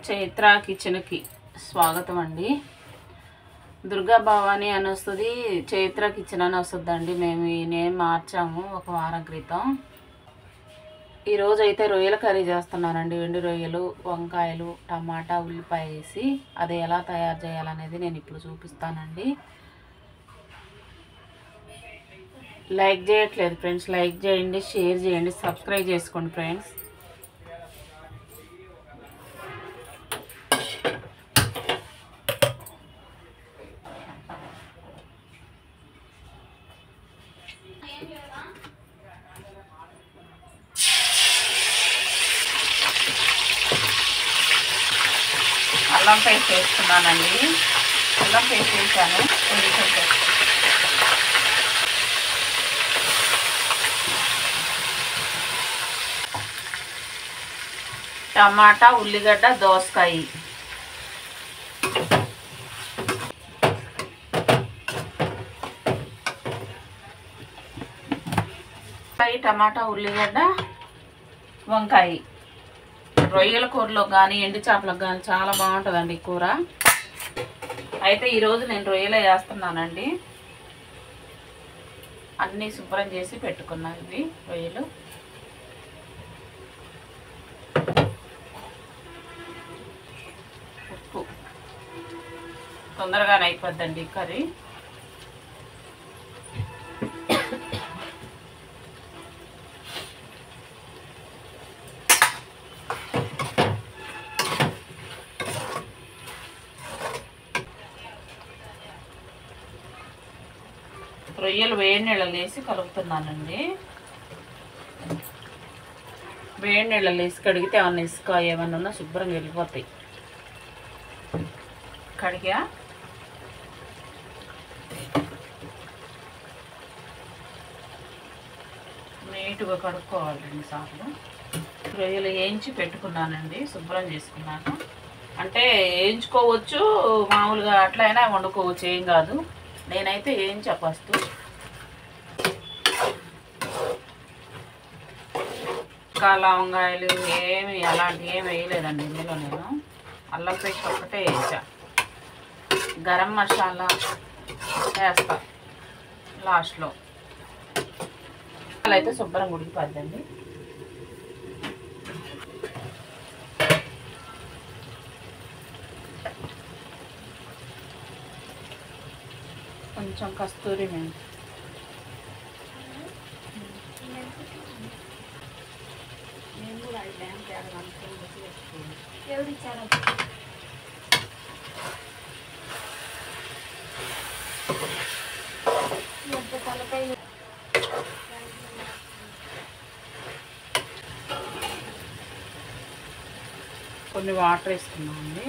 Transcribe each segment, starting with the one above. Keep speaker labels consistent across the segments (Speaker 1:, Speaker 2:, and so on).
Speaker 1: చైత్ర కిచెన్కి స్వాగతం అండి. దుర్గా భవాని అని వస్తుంది, చైత్ర కిచెన్ అని వస్తుందండి. మేము ఈ నేమ్ మార్చాము ఒక వారం క్రితం. ఈరోజు అయితే రొయ్యల కర్రీ చేస్తున్నానండి. ఎండు రొయ్యలు, వంకాయలు, టమాటా, ఉల్లిపాయ వేసి అది ఎలా తయారు చేయాలనేది నేను ఇప్పుడు చూపిస్తానండి. లైక్ చేయట్లేదు ఫ్రెండ్స్, లైక్ చేయండి, షేర్ చేయండి, సబ్స్క్రైబ్ చేసుకోండి ఫ్రెండ్స్. అల్లం పేస్ట్ వేస్తున్నానండి. అల్లం పేస్ట్ వేసాను కొంచెం. టమాటా, ఉల్లిగడ్డ, దోసకాయ, టమాటా, ఉల్లిగడ్డ, వంకాయ. రొయ్యల కూరలో కానీ ఎండు చేపలకు కానీ చాలా బాగుంటుందండి ఈ కూర. అయితే ఈరోజు నేను రొయ్యలే వేస్తున్నానండి. అన్నీ శుభ్రం చేసి పెట్టుకున్నాను. ఇవి రొయ్యలు. ఉప్పు తొందరగానే అయిపోద్దండి ఈ కర్రీ. రొయ్యలు వేడి నీళ్ళలో వేసి కలుపుతున్నానండి. వేడి నీళ్ళలో వేసి కడిగితే ఏమన్నా ఇసుక ఏమన్నా ఉన్నా శుభ్రంగా వెళ్ళిపోతాయి. కడిగా నీట్గా కడుక్కోవాలి 2 సార్లు. రొయ్యలు వేయించి పెట్టుకున్నానండి, శుభ్రం చేసుకున్నాను. అంటే వేయించుకోవచ్చు, మామూలుగా అట్లయినా వండుకోవచ్చు, ఏం కాదు. నేనైతే ఏం చెప్పస్తు లవంగాయలు ఏమి అలాంటివి ఏమి వేయలేదండి ఇందులో. నేను అల్లం పేస్ట్ ఒక్కటే వేసా. గరం మసాలా వేస్తా లాస్ట్లో. అలా అయితే శుభ్రంగా ఉడికిపోద్దండి. కొంచెం కస్తూరి మెంతి, కొన్ని వాటర్ వేసుకున్నామండి.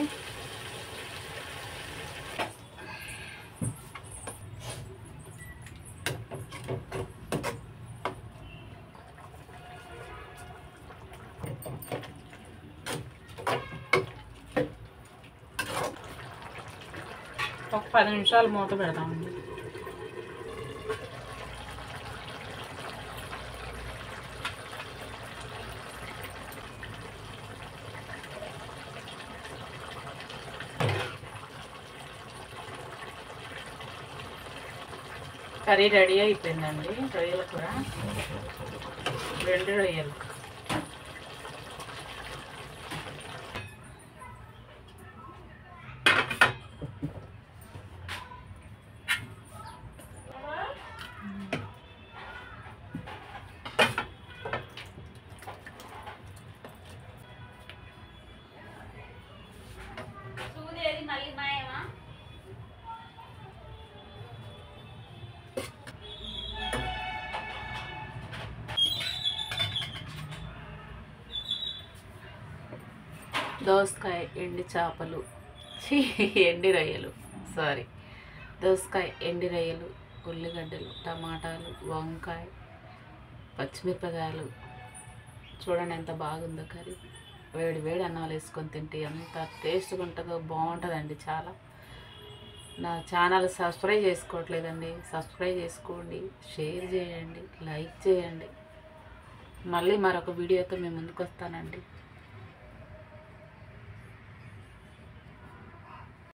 Speaker 1: ఒక 10 నిమిషాలు మూత పెడదామండి. కర్రీ రెడీ అయిపోయిందండి. రొయ్యలు కూడా, 2 రొయ్యలు. దోసకాయ, ఎండు చేపలు, ఎండి రొయ్యలు, దోసకాయ, ఎండి రొయ్యలు, ఉల్లిగడ్డలు, టమాటాలు, వంకాయ, పచ్చిమిరపకాయలు. చూడండి ఎంత బాగుందో కర్రీ. వేడి వేడి అన్నాలు వేసుకొని తింటే ఎంత టేస్ట్గా ఉంటుందో, బాగుంటుందండి చాలా. నా ఛానల్ సబ్స్క్రైబ్ చేసుకోవట్లేదండి, సబ్స్క్రైబ్ చేసుకోండి, షేర్ చేయండి, లైక్ చేయండి. మళ్ళీ మరొక వీడియోతో మేము ముందుకు వస్తానండి.